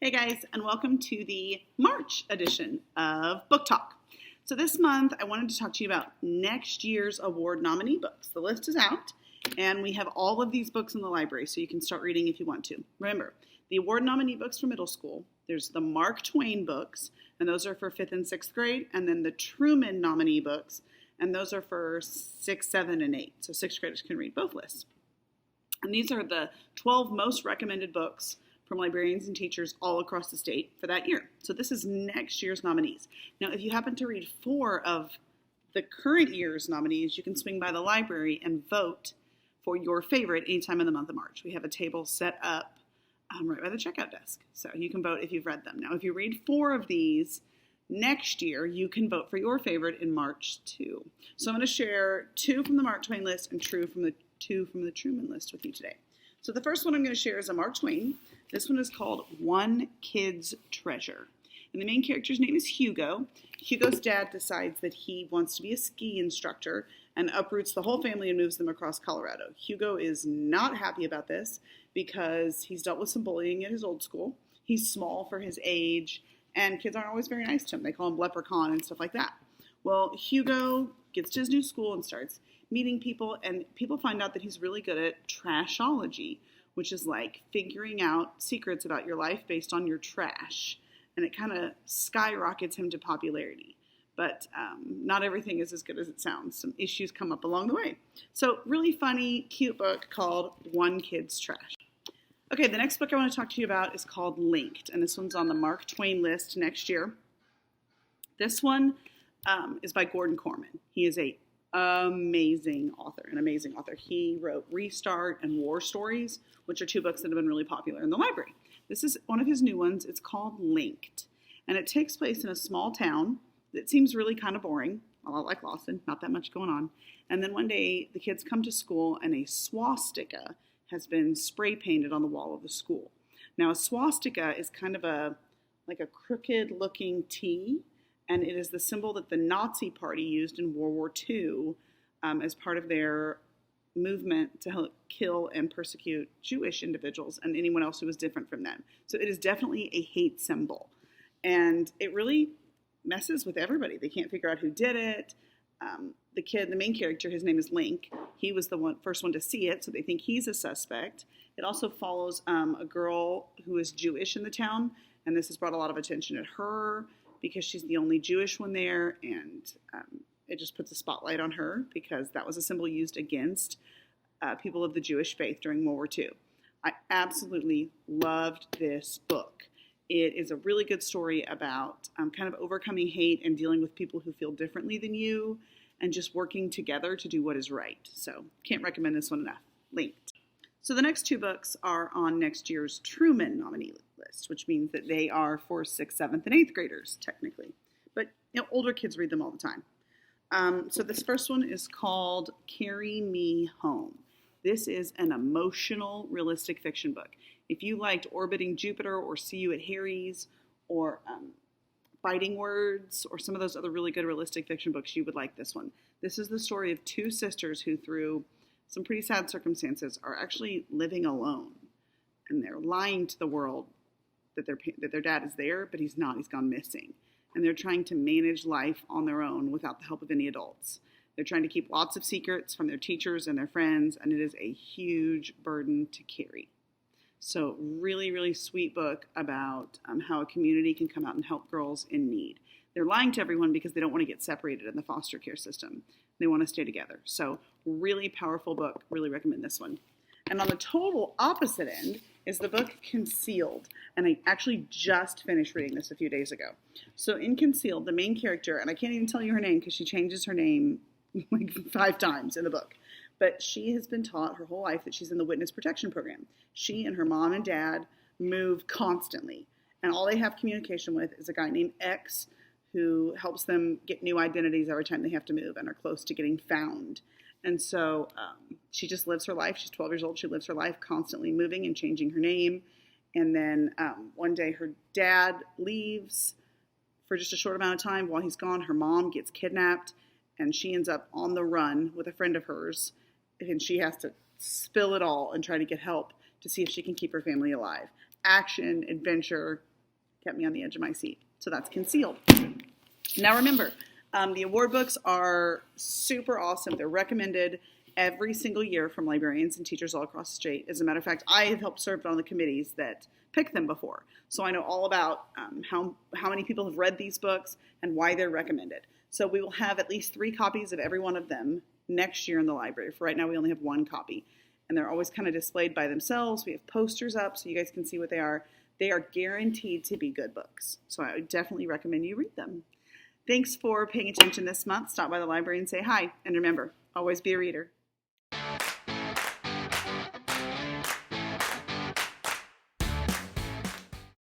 Hey guys, and welcome to the March edition of Book Talk. So this month I wanted to talk to you about next year's award nominee books. The list is out and we have all of these books in the library so you can start reading if you want to. Remember, the award nominee books for middle school, there's the Mark Twain books, and those are for 5th and 6th grade, and then the Truman nominee books, and those are for 6, 7, and 8. So 6th graders can read both lists. And these are the 12 most recommended books from librarians and teachers all across the state for that year. So this is next year's nominees. Now, if you happen to read 4 of the current year's nominees, you can swing by the library and vote for your favorite anytime in the month of March. We have a table set up right by the checkout desk. So you can vote if you've read them. Now, if you read 4 of these next year, you can vote for your favorite in March too. So I'm going to share 2 from the Mark Twain list and 2 from the Truman list with you today. So the first one I'm going to share is a Mark Twain. This one is called One Kid's Treasure. And the main character's name is Hugo. Hugo's dad decides that he wants to be a ski instructor and uproots the whole family and moves them across Colorado. Hugo is not happy about this because he's dealt with some bullying at his old school. He's small for his age, and kids aren't always very nice to him. They call him leprechaun and stuff like that. Well, Hugo gets to his new school and starts meeting people, and people find out that he's really good at trashology, which is like figuring out secrets about your life based on your trash. And it kind of skyrockets him to popularity. But not everything is as good as it sounds. Some issues come up along the way. So really funny, cute book called One Kid's Trash. Okay, the next book I want to talk to you about is called Linked. And this one's on the Mark Twain list next year. This one is by Gordon Korman. He is an amazing author. He wrote Restart and War Stories, which are 2 books that have been really popular in the library. This is one of his new ones. It's called Linked, and it takes place in a small town that seems really kind of boring, a lot like Lawson, not that much going on. And then one day the kids come to school and a swastika has been spray painted on the wall of the school. Now a swastika is kind of like a crooked looking T, and it is the symbol that the Nazi Party used in World War II as part of their movement to help kill and persecute Jewish individuals and anyone else who was different from them. So it is definitely a hate symbol. And it really messes with everybody. They can't figure out who did it. The main character, his name is Link. He was the first one to see it, so they think he's a suspect. It also follows a girl who is Jewish in the town, and this has brought a lot of attention at her because she's the only Jewish one there, and it just puts a spotlight on her because that was a symbol used against people of the Jewish faith during World War II. I absolutely loved this book. It is a really good story about kind of overcoming hate and dealing with people who feel differently than you and just working together to do what is right. So can't recommend this one enough. Linked. So the next 2 books are on next year's Truman nominee list, which means that they are for 6th, 7th, and 8th graders, technically. But older kids read them all the time. So this first one is called Carry Me Home. This is an emotional, realistic fiction book. If you liked Orbiting Jupiter or See You at Harry's or Fighting Words or some of those other really good realistic fiction books, you would like this one. This is the story of 2 sisters who, through some pretty sad circumstances, are actually living alone. And they're lying to the world that their dad is there, but he's not. He's gone missing. And they're trying to manage life on their own without the help of any adults. They're trying to keep lots of secrets from their teachers and their friends, and it is a huge burden to carry. So really, really sweet book about how a community can come out and help girls in need. They're lying to everyone because they don't want to get separated in the foster care system. They want to stay together. So really powerful book. Really recommend this one. And on the total opposite end is the book Concealed. And I actually just finished reading this a few days ago. So in Concealed, the main character, and I can't even tell you her name because she changes her name like 5 times in the book. But she has been taught her whole life that she's in the witness protection program. She and her mom and dad move constantly. And all they have communication with is a guy named X who helps them get new identities every time they have to move and are close to getting found. And so she just lives her life. She's 12 years old. She lives her life constantly moving and changing her name. And then one day her dad leaves for just a short amount of time. While he's gone, her mom gets kidnapped and she ends up on the run with a friend of hers. And she has to spill it all and try to get help to see if she can keep her family alive. Action, adventure, kept me on the edge of my seat. So that's Concealed. Now remember, the award books are super awesome. They're recommended every single year from librarians and teachers all across the state. As a matter of fact, I have helped serve on the committees that pick them before. So I know all about how many people have read these books and why they're recommended. So we will have at least 3 copies of every one of them next year in the library. For right now, we only have 1 copy. And they're always kind of displayed by themselves. We have posters up so you guys can see what they are. They are guaranteed to be good books. So I would definitely recommend you read them. Thanks for paying attention this month. Stop by the library and say hi. And remember, always be a reader.